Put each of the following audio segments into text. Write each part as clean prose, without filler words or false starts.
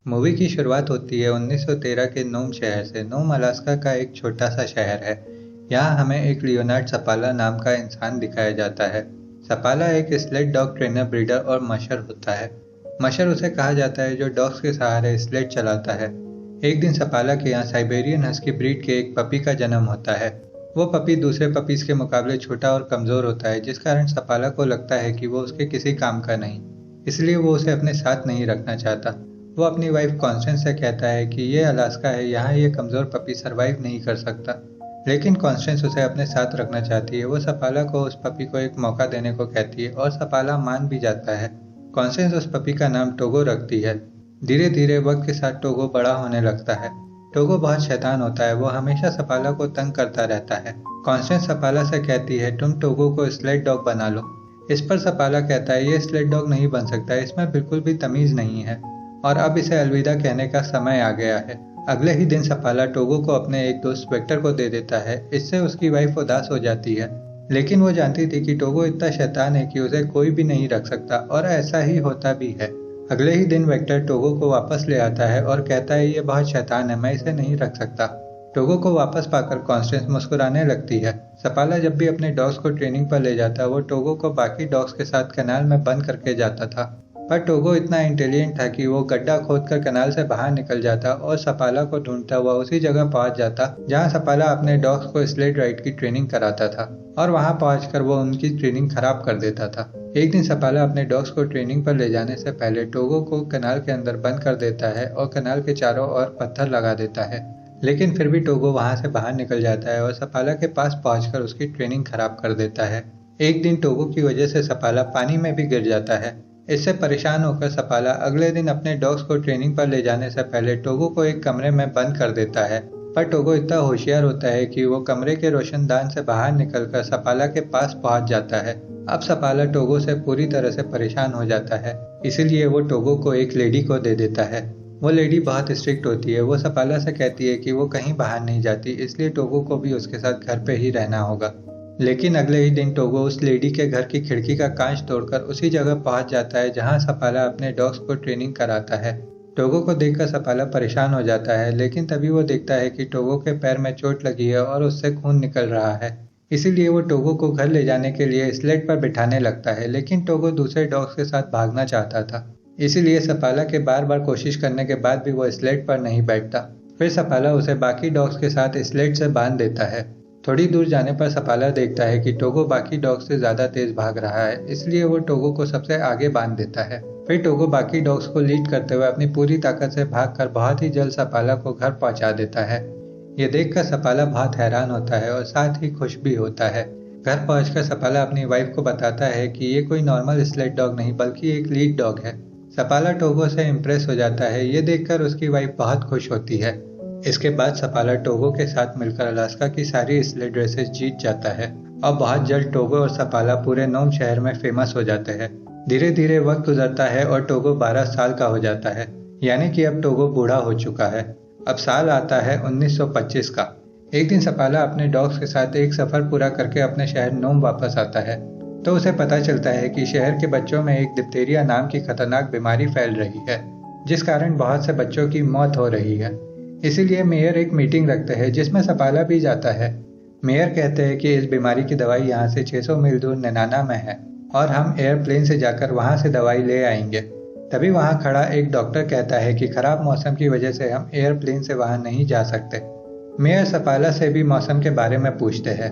Movie की शुरुआत होती है 1913 के नोम शहर से। नोम अलास्का का एक छोटा सा शहर है। यहाँ हमें एक लियोनार्ड सपाला नाम का इंसान दिखाया जाता है। सपाला एक स्लेड डॉग ट्रेनर, ब्रीडर और मशर होता है। मशर उसे कहा जाता है जो डॉग्स के सहारे स्लेड चलाता है। एक दिन सपाला के यहाँ साइबेरियन हस्की ब्रीड के एक पपी का जन्म होता है। वो पपी दूसरे पपीज के मुकाबले छोटा और कमजोर होता है, जिस कारण सपाला को लगता है कि वो उसके किसी काम का नहीं, इसलिए वो उसे अपने साथ नहीं रखना चाहता। वो अपनी वाइफ कॉन्स्टेंस से कहता है कि ये अलास्का है, यहाँ ये कमज़ोर पपी सरवाइव नहीं कर सकता। लेकिन कॉन्स्टेंस उसे अपने साथ रखना चाहती है। वो सपाला को उस पपी को एक मौका देने को कहती है और सपाला मान भी जाता है। कॉन्स्टेंस उस पपी का नाम टोगो रखती है। धीरे धीरे वक्त के साथ टोगो बड़ा होने लगता है। टोगो बहुत शैतान होता है, वो हमेशा सपाला को तंग करता रहता है। कॉन्स्टेंस सपाला से कहती है तुम टोगो को स्लेड डॉग बना लो। इस पर सपाला कहता है ये स्लेड डॉग नहीं बन सकता, इसमें बिल्कुल भी तमीज़ नहीं है और अब इसे अलविदा कहने का समय आ गया है। अगले ही दिन सपाला टोगो को अपने एक दोस्त वेक्टर को दे देता है। इससे उसकी वाइफ उदास हो जाती है, लेकिन वो जानती थी कि टोगो इतना शैतान है कि उसे कोई भी नहीं रख सकता, और ऐसा ही होता भी है। अगले ही दिन वेक्टर टोगो को वापस ले आता है और कहता है ये बहुत शैतान है, मैं इसे नहीं रख सकता। टोगो को वापस पाकर कॉन्स्टेंस मुस्कुराने लगती है। सपाला जब भी अपने डॉग्स को ट्रेनिंग पर ले जाता, वो टोगो को बाकी डॉग्स के साथ कनाल में बंद करके जाता था। पर टोगो इतना इंटेलिजेंट था कि वो गड्ढा खोदकर कनाल से बाहर निकल जाता और सपाला को ढूंढता हुआ उसी जगह पहुंच जाता जहां सपाला अपने डॉग्स को स्लेड राइड की ट्रेनिंग कराता था, और वहां पहुंचकर वो उनकी ट्रेनिंग खराब कर देता था। एक दिन सपाला अपने डॉग्स को ट्रेनिंग पर ले जाने से पहले टोगो को कनाल के अंदर बंद कर देता है और कनाल के चारों ओर पत्थर लगा देता है। लेकिन फिर भी टोगो वहां से बाहर निकल जाता है और सपाला के पास पहुंचकर उसकी ट्रेनिंग खराब कर देता है। एक दिन टोगो की वजह से सपाला पानी में भी गिर जाता है। इससे परेशान होकर सपाला अगले दिन अपने डॉग्स को ट्रेनिंग पर ले जाने से पहले टोगो को एक कमरे में बंद कर देता है। पर टोगो इतना होशियार होता है कि वो कमरे के रोशनदान से बाहर निकलकर सपाला के पास पहुंच जाता है। अब सपाला टोगो से पूरी तरह से परेशान हो जाता है, इसीलिए वो टोगो को एक लेडी को दे देता है। वो लेडी बहुत स्ट्रिक्ट होती है। वो सपाला से कहती है कि वो कहीं बाहर नहीं जाती, इसलिए टोगो को भी उसके साथ घर पे ही रहना होगा। लेकिन अगले ही दिन टोगो उस लेडी के घर की खिड़की का कांच तोड़कर उसी जगह पहुंच जाता है जहां सपाला अपने डॉग्स को ट्रेनिंग कराता है। टोगो को देखकर सपाला परेशान हो जाता है, लेकिन तभी वो देखता है कि टोगो के पैर में चोट लगी है और उससे खून निकल रहा है। इसीलिए वो टोगो को घर ले जाने के लिए स्लेड पर बिठाने लगता है, लेकिन टोगो दूसरे डॉग्स के साथ भागना चाहता था। इसीलिए सपाला के बार बार कोशिश करने के बाद भी वो स्लेड पर नहीं बैठता। फिर सपाला उसे बाकी डॉग्स के साथ स्लेड से बांध देता है। थोड़ी दूर जाने पर सपाला देखता है कि टोगो बाकी डॉग्स से ज्यादा तेज भाग रहा है, इसलिए वो टोगो को सबसे आगे बांध देता है। फिर टोगो बाकी डॉग्स को लीड करते हुए अपनी पूरी ताकत से भागकर बहुत ही जल्द सपाला को घर पहुंचा देता है। ये देखकर सपाला बहुत हैरान होता है और साथ ही खुश भी होता है। घर पहुंचकर सपाला अपनी वाइफ को बताता है कि ये कोई नॉर्मल स्लेड डॉग नहीं बल्कि एक लीड डॉग है। सपाला टोगो से इम्प्रेस हो जाता है। ये देखकर उसकी वाइफ बहुत खुश होती है। इसके बाद सपाला टोगो के साथ मिलकर अलास्का की सारी स्लेड रेसेस जीत जाता है और बहुत जल्द टोगो और सपाला पूरे नोम शहर में फेमस हो जाते हैं। धीरे धीरे वक्त गुजरता है और टोगो 12 साल का हो जाता है, यानी कि अब टोगो बूढ़ा हो चुका है। अब साल आता है 1925 का। एक दिन सपाला अपने डॉग्स के साथ एक सफर पूरा करके अपने शहर नोम वापस आता है, तो उसे पता चलता है कि शहर के बच्चों में एक डिप्थीरिया नाम की खतरनाक बीमारी फैल रही है, जिस कारण बहुत से बच्चों की मौत हो रही है। इसीलिए मेयर एक मीटिंग रखते हैं जिसमें सपाला भी जाता है। मेयर कहते हैं कि इस बीमारी की दवाई यहाँ से 600 मील दूर नैनाना में है और हम एयरप्लेन से जाकर वहाँ से दवाई ले आएंगे। तभी वहाँ खड़ा एक डॉक्टर कहता है कि खराब मौसम की वजह से हम एयरप्लेन से वहाँ नहीं जा सकते। मेयर सपाला से भी मौसम के बारे में पूछते हैं।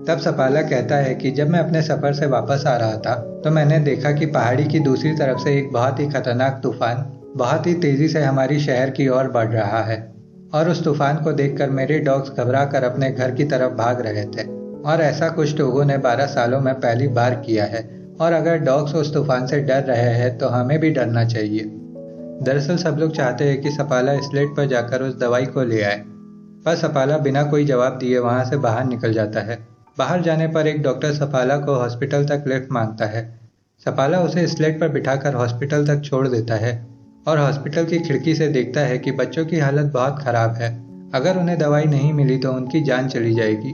तब सपाला कहता है कि जब मैं अपने सफर से वापस आ रहा था तो मैंने देखा कि पहाड़ी की दूसरी तरफ से एक बहुत ही खतरनाक तूफान बहुत ही तेजी से हमारी शहर की ओर बढ़ रहा है, और उस तूफान को देखकर मेरे डॉग्स घबरा कर अपने घर की तरफ भाग रहे थे। और ऐसा कुछ टोगो ने 12 सालों में पहली बार किया है, और अगर डॉग्स उस तूफान से डर रहे हैं तो हमें भी डरना चाहिए। दरअसल सब लोग चाहते हैं कि सपाला स्लेट पर जाकर उस दवाई को ले आए, पर सपाला बिना कोई जवाब दिए वहां से बाहर निकल जाता है। बाहर जाने पर एक डॉक्टर सपाला को हॉस्पिटल तक लिफ्ट मांगता है। सपाला उसे स्लेट पर बिठाकर हॉस्पिटल तक छोड़ देता है और हॉस्पिटल की खिड़की से देखता है कि बच्चों की हालत बहुत खराब है। अगर उन्हें दवाई नहीं मिली तो उनकी जान चली जाएगी।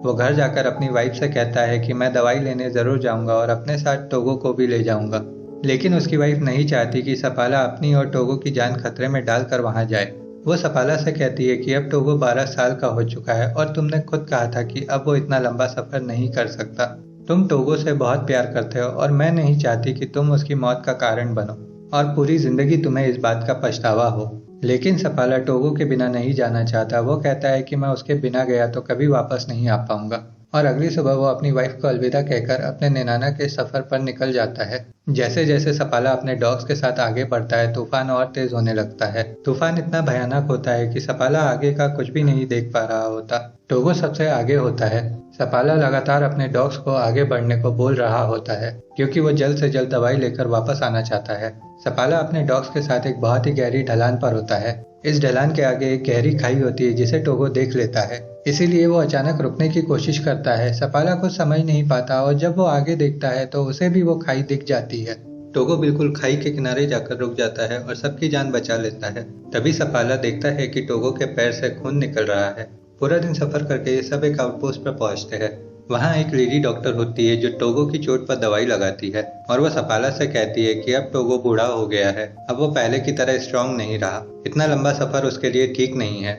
वो घर जाकर अपनी वाइफ से कहता है कि मैं दवाई लेने जरूर जाऊंगा और अपने साथ टोगो को भी ले जाऊंगा। लेकिन उसकी वाइफ नहीं चाहती कि सपाला अपनी और टोगो की जान खतरे में डालकर वहां जाए। वो सपाला से कहती है कि अब टोगो 12 साल का हो चुका है और तुमने खुद कहा था कि अब वो इतना लंबा सफर नहीं कर सकता। तुम टोगो से बहुत प्यार करते हो और मैं नहीं चाहती कि तुम उसकी मौत का कारण बनो और पूरी जिंदगी तुम्हें इस बात का पछतावा हो। लेकिन सपाला टोगो के बिना नहीं जाना चाहता। वो कहता है कि मैं उसके बिना गया तो कभी वापस नहीं आ पाऊंगा। और अगली सुबह वो अपनी वाइफ को अलविदा कहकर अपने निनाना के सफर पर निकल जाता है। जैसे जैसे सपाला अपने डॉग्स के साथ आगे बढ़ता है, तूफान और तेज होने लगता है। तूफान इतना भयानक होता है कि सपाला आगे का कुछ भी नहीं देख पा रहा होता। टोगो सबसे आगे होता है। सपाला लगातार अपने डॉग्स को आगे बढ़ने को बोल रहा होता है क्योंकि वो जल्द से जल्द दवाई लेकर वापस आना चाहता है। सपाला अपने डॉग्स के साथ एक बहुत ही गहरी ढलान पर होता है। इस ढलान के आगे एक गहरी खाई होती है जिसे टोगो देख लेता है, इसीलिए वो अचानक रुकने की कोशिश करता है। सपाला कुछ समझ नहीं पाता और जब वो आगे देखता है तो उसे भी वो खाई दिख जाती है। टोगो बिल्कुल खाई के किनारे जाकर रुक जाता है और सबकी जान बचा लेता है। तभी सपाला देखता है कि टोगो के पैर से खून निकल रहा है। पूरा दिन सफर करके ये सब एक आउटपोस्ट पर पहुंचते हैं। वहाँ एक लेडी डॉक्टर होती है जो टोगो की चोट पर दवाई लगाती है और वो सपाला से कहती है कि अब टोगो बूढ़ा हो गया है, अब वो पहले की तरह स्ट्रांग नहीं रहा, इतना लंबा सफर उसके लिए ठीक नहीं है।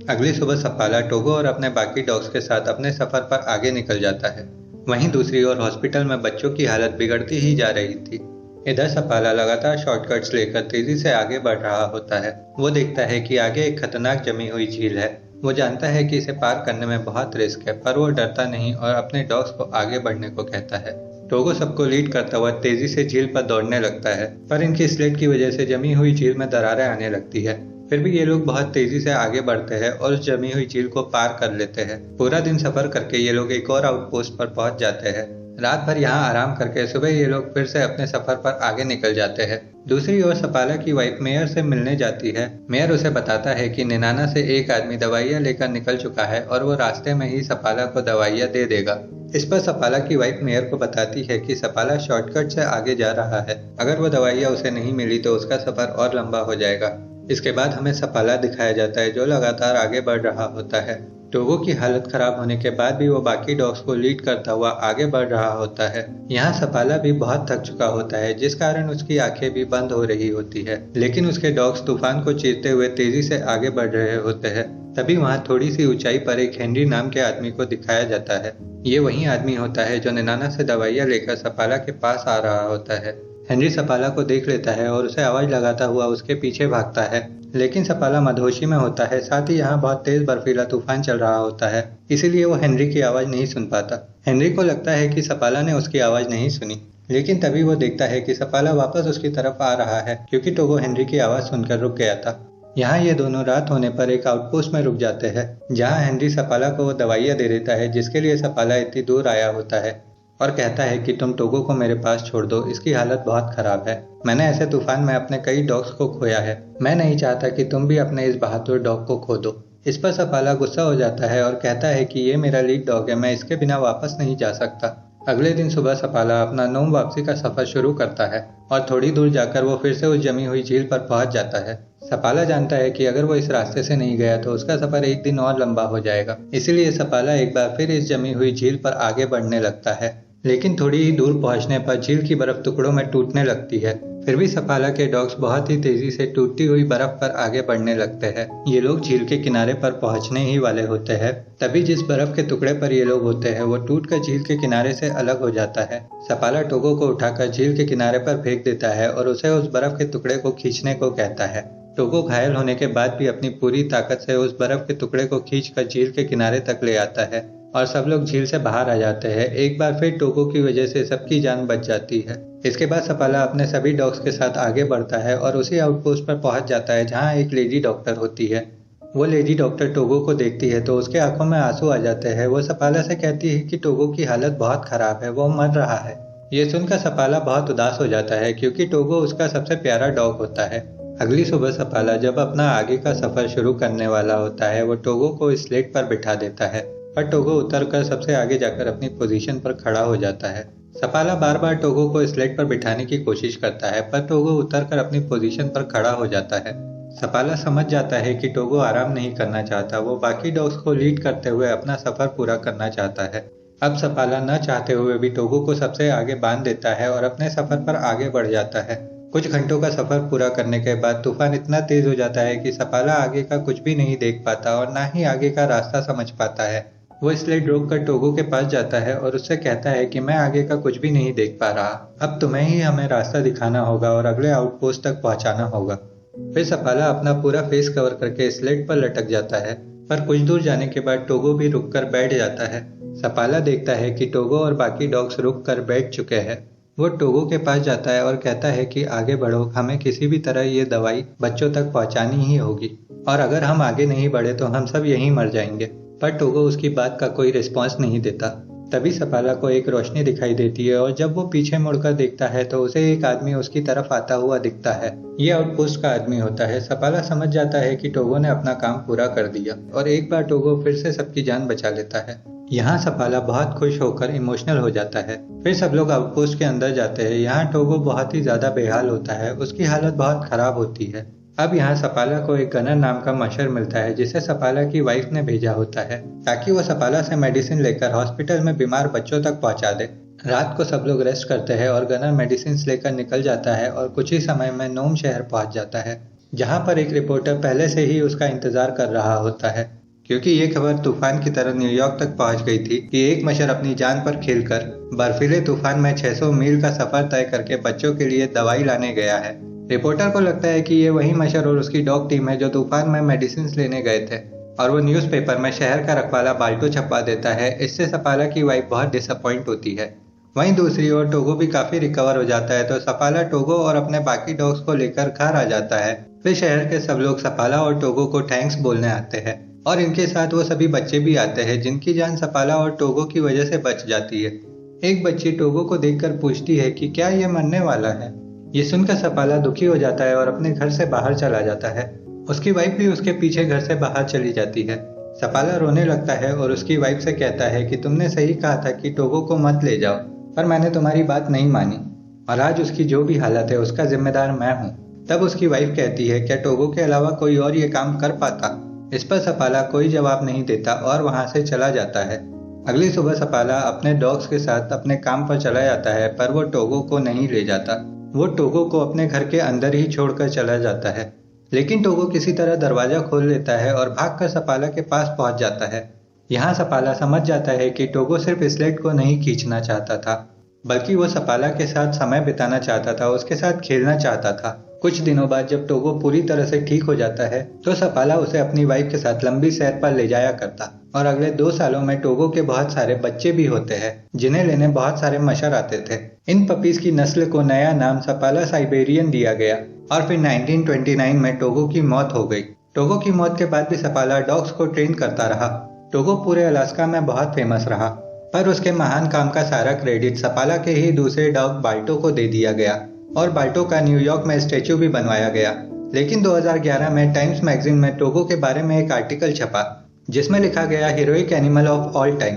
अगली सुबह सपाला टोगो और अपने बाकी डॉग्स के साथ अपने सफर पर आगे निकल जाता है। वहीं दूसरी ओर हॉस्पिटल में बच्चों की हालत बिगड़ती ही जा रही थी। इधर सपाला लगातार शॉर्टकट्स लेकर तेजी से आगे बढ़ रहा होता है। वो देखता है कि आगे एक खतरनाक जमी हुई झील है। वो जानता है कि इसे पार करने में बहुत रिस्क है, पर वो डरता नहीं और अपने डॉग्स को आगे बढ़ने को कहता है। टोगो सबको लीड करता हुआ तेजी से झील पर दौड़ने लगता है, पर इनकी स्लेट की वजह से जमी हुई झील में दरारें आने लगती है। फिर भी ये लोग बहुत तेजी से आगे बढ़ते हैं और उस जमी हुई झील को पार कर लेते हैं। पूरा दिन सफर करके ये लोग एक और आउटपोस्ट पर पहुंच जाते हैं। रात भर यहाँ आराम करके सुबह ये लोग फिर से अपने सफर पर आगे निकल जाते हैं। दूसरी ओर सपाला की वाइफ मेयर से मिलने जाती है। मेयर उसे बताता है कि निनाना से एक आदमी दवाइयाँ लेकर निकल चुका है और वो रास्ते में ही सपाला को दवाइयाँ दे देगा। इस पर सपाला की वाइफ मेयर को बताती है कि सपाला शॉर्टकट से आगे जा रहा है, अगर वो दवाइयाँ उसे नहीं मिली तो उसका सफर और लंबा हो जाएगा। इसके बाद हमें सपाला दिखाया जाता है जो लगातार आगे बढ़ रहा होता है। टोगो की हालत खराब होने के बाद भी वो बाकी डॉग्स को लीड करता हुआ आगे बढ़ रहा होता है। यहाँ सपाला भी बहुत थक चुका होता है, जिस कारण उसकी आंखें भी बंद हो रही होती है, लेकिन उसके डॉग्स तूफान को चीरते हुए तेजी से आगे बढ़ रहे होते हैं। तभी वहाँ थोड़ी सी ऊंचाई पर एक हेनरी नाम के आदमी को दिखाया जाता है। ये वही आदमी होता है जो निनाना से दवाइयाँ लेकर सपाला के पास आ रहा होता है। हेनरी सपाला को देख लेता है और उसे आवाज लगाता हुआ उसके पीछे भागता है, लेकिन सपाला मदहोशी में होता है। साथ ही यहाँ बहुत तेज बर्फीला तूफान चल रहा होता है, इसीलिए वो हेनरी की आवाज नहीं सुन पाता। हेनरी को लगता है कि सपाला ने उसकी आवाज नहीं सुनी, लेकिन तभी वो देखता है कि सपाला वापस उसकी तरफ आ रहा है क्योंकि टोगो हेनरी की आवाज सुनकर रुक गया था। यहाँ ये दोनों रात होने पर एक आउटपोस्ट में रुक जाते हैं, जहाँ हेनरी सपाला को वो दवाइयाँ दे देता है जिसके लिए सपाला इतनी दूर आया होता है और कहता है कि तुम टोगो को मेरे पास छोड़ दो, इसकी हालत बहुत खराब है। मैंने ऐसे तूफान में अपने कई डॉग्स को खोया है, मैं नहीं चाहता कि तुम भी अपने इस बहादुर डॉग को खो दो। इस पर सपाला गुस्सा हो जाता है और कहता है कि ये मेरा लीड डॉग है, मैं इसके बिना वापस नहीं जा सकता। अगले दिन सुबह सपाला अपना नोम वापसी का सफर शुरू करता है और थोड़ी दूर जाकर वो फिर से उस जमी हुई झील पर पहुंच जाता है। सपाला जानता है कि अगर वो इस रास्ते से नहीं गया तो उसका सफर एक दिन और लंबा हो जाएगा, इसीलिए सपाला एक बार फिर इस जमी हुई झील पर आगे बढ़ने लगता है। लेकिन थोड़ी ही दूर पहुंचने पर झील की बर्फ टुकड़ों में टूटने लगती है। फिर भी सपाला के डॉग्स बहुत ही तेजी से टूटती हुई बर्फ पर आगे बढ़ने लगते हैं। ये लोग झील के किनारे पर पहुंचने ही वाले होते हैं, तभी जिस बर्फ के टुकड़े पर ये लोग होते हैं वो टूटकर झील के किनारे से अलग हो जाता है। सपाला टोगो को उठाकर झील के किनारे पर फेंक देता है और उसे उस बर्फ के टुकड़े को खींचने को कहता है। टोगो घायल होने के बाद भी अपनी पूरी ताकत से उस बर्फ के टुकड़े को खींचकर झील के किनारे तक ले आता है और सब लोग झील से बाहर आ जाते हैं। एक बार फिर टोगो की वजह से सबकी जान बच जाती है। इसके बाद सपाला अपने सभी डॉग्स के साथ आगे बढ़ता है और उसी आउटपोस्ट पर पहुंच जाता है जहां एक लेडी डॉक्टर होती है। वो लेडी डॉक्टर टोगो को देखती है तो उसके आंखों में आंसू आ जाते हैं। वो सपाला से कहती है कि टोगो की हालत बहुत खराब है, वो मर रहा है। ये सुनकर सपाला बहुत उदास हो जाता है क्योंकि टोगो उसका सबसे प्यारा डॉग होता है। अगली सुबह सपाला जब अपना आगे का सफर शुरू करने वाला होता है वो टोगो को स्लेट पर बिठा देता है, पर टोगो उतरकर सबसे आगे जाकर अपनी पोजीशन पर खड़ा हो जाता है। सपाला बार बार टोगो को स्लेट पर बिठाने की कोशिश करता है, पर टोगो उतरकर अपनी पोजीशन पर खड़ा हो जाता है। सपाला समझ जाता है कि टोगो आराम नहीं करना चाहता, वो बाकी डॉग्स को लीड करते हुए अपना सफर पूरा करना चाहता है। अब सपाला न चाहते हुए भी टोगो को सबसे आगे बांध देता है और अपने सफर पर आगे बढ़ जाता है। कुछ घंटों का सफर पूरा करने के बाद तूफान इतना तेज हो जाता है कि सपाला आगे का कुछ भी नहीं देख पाता और ना ही आगे का रास्ता समझ पाता है। वो स्लेड रोक कर टोगो के पास जाता है और उससे कहता है कि मैं आगे का कुछ भी नहीं देख पा रहा, अब तुम्हें ही हमें रास्ता दिखाना होगा और अगले आउटपोस्ट तक पहुंचाना होगा। फिर सपाला अपना पूरा फेस कवर करके स्लेड पर लटक जाता है, पर कुछ दूर जाने के बाद टोगो भी रुककर बैठ जाता है। सपाला देखता है कि टोगो और बाकी डॉग्स रुक कर बैठ चुके हैं। वो टोगो के पास जाता है और कहता है कि आगे बढ़ो, हमें किसी भी तरह ये दवाई बच्चों तक पहुंचानी ही होगी और अगर हम आगे नहीं बढ़े तो हम सब यहीं मर जाएंगे। पर टोगो उसकी बात का कोई रिस्पॉन्स नहीं देता। तभी सपाला को एक रोशनी दिखाई देती है और जब वो पीछे मुड़कर देखता है तो उसे एक आदमी उसकी तरफ आता हुआ दिखता है। ये आउटपोस्ट का आदमी होता है। सपाला समझ जाता है कि टोगो ने अपना काम पूरा कर दिया और एक बार टोगो फिर से सबकी जान बचा लेता है। यहाँ सपाला बहुत खुश होकर इमोशनल हो जाता है। फिर सब लोग आउटपोस्ट के अंदर जाते हैं। यहाँ टोगो बहुत ही ज्यादा बेहाल होता है, उसकी हालत बहुत खराब होती है। अब यहाँ सपाला को एक गनर नाम का मशर मिलता है जिसे सपाला की वाइफ ने भेजा होता है ताकि वो सपाला से मेडिसिन लेकर हॉस्पिटल में बीमार बच्चों तक पहुंचा दे। रात को सब लोग रेस्ट करते हैं और गनर मेडिसिन लेकर निकल जाता है और कुछ ही समय में नोम शहर पहुंच जाता है, जहाँ पर एक रिपोर्टर पहले से ही उसका इंतजार कर रहा होता है, क्योंकि ये खबर तूफान की तरह न्यूयॉर्क तक पहुंच गई थी कि एक मच्छर अपनी जान पर खेलकर बर्फीले तूफान में 600 मील का सफर तय करके बच्चों के लिए दवाई लाने गया है। रिपोर्टर को लगता है कि ये वही मच्छर और उसकी डॉग टीम है जो तूफान में मेडिसिन लेने गए थे और वो न्यूज़पेपर में शहर का रखवाला बाल्टो छपवा देता है। इससे सपाला की वाइफ बहुत डिसअपॉइंट होती है। वहीं दूसरी ओर टोगो भी काफी रिकवर हो जाता है तो सपाला टोगो और अपने बाकी डॉग्स को लेकर घर आ जाता है। फिर शहर के सब लोग सपाला और टोगो को थैंक्स बोलने आते हैं और इनके साथ वो सभी बच्चे भी आते हैं जिनकी जान सपाला और टोगो की वजह से बच जाती है। एक बच्ची टोगो को देखकर पूछती है कि क्या ये मरने वाला है। ये सुनकर सपाला दुखी हो जाता है और अपने घर से बाहर चला जाता है। उसकी वाइफ भी उसके पीछे घर से बाहर चली जाती है। सपाला रोने लगता है और उसकी वाइफ से कहता है कि तुमने सही कहा था कि टोगो को मत ले जाओ, पर मैंने तुम्हारी बात नहीं मानी और आज उसकी जो भी हालत है उसका जिम्मेदार मैं हूँ। तब उसकी वाइफ कहती है क्या टोगो के अलावा कोई और ये काम कर पाता। इस पर सपाला कोई जवाब नहीं देता और वहां से चला जाता है। अगली सुबह सपाला अपने डॉग्स के साथ अपने काम पर चला जाता है, पर वो टोगो को नहीं ले जाता। वो टोगो को अपने घर के अंदर ही छोड़कर चला जाता है, लेकिन टोगो किसी तरह दरवाजा खोल लेता है और भागकर सपाला के पास पहुंच जाता है। यहाँ सपाला समझ जाता है कि टोगो सिर्फ स्लेट को नहीं खींचना चाहता था, बल्कि वो सपाला के साथ समय बिताना चाहता था, उसके साथ खेलना चाहता था। कुछ दिनों बाद जब टोगो पूरी तरह से ठीक हो जाता है तो सपाला उसे अपनी वाइफ के साथ लंबी सैर पर ले जाया करता और अगले 2 सालों में टोगो के बहुत सारे बच्चे भी होते हैं जिन्हें लेने बहुत सारे मच्छर आते थे। इन पपीज की नस्ल को नया नाम सपाला साइबेरियन दिया गया और फिर 1929 में टोगो की मौत हो गई। टोगो की मौत के बाद भी सपाला डॉग्स को ट्रेन करता रहा। टोगो पूरे अलास्का में बहुत फेमस रहा, पर उसके महान काम का सारा क्रेडिट सपाला के ही दूसरे डॉग बाल्टो को दे दिया गया और बाल्टो का न्यूयॉर्क में स्टैच्यू भी बनवाया गया। लेकिन 2011 में टाइम्स मैगजीन में टोगो के बारे में एक आर्टिकल छपा जिसमें लिखा गया heroic animal of all time.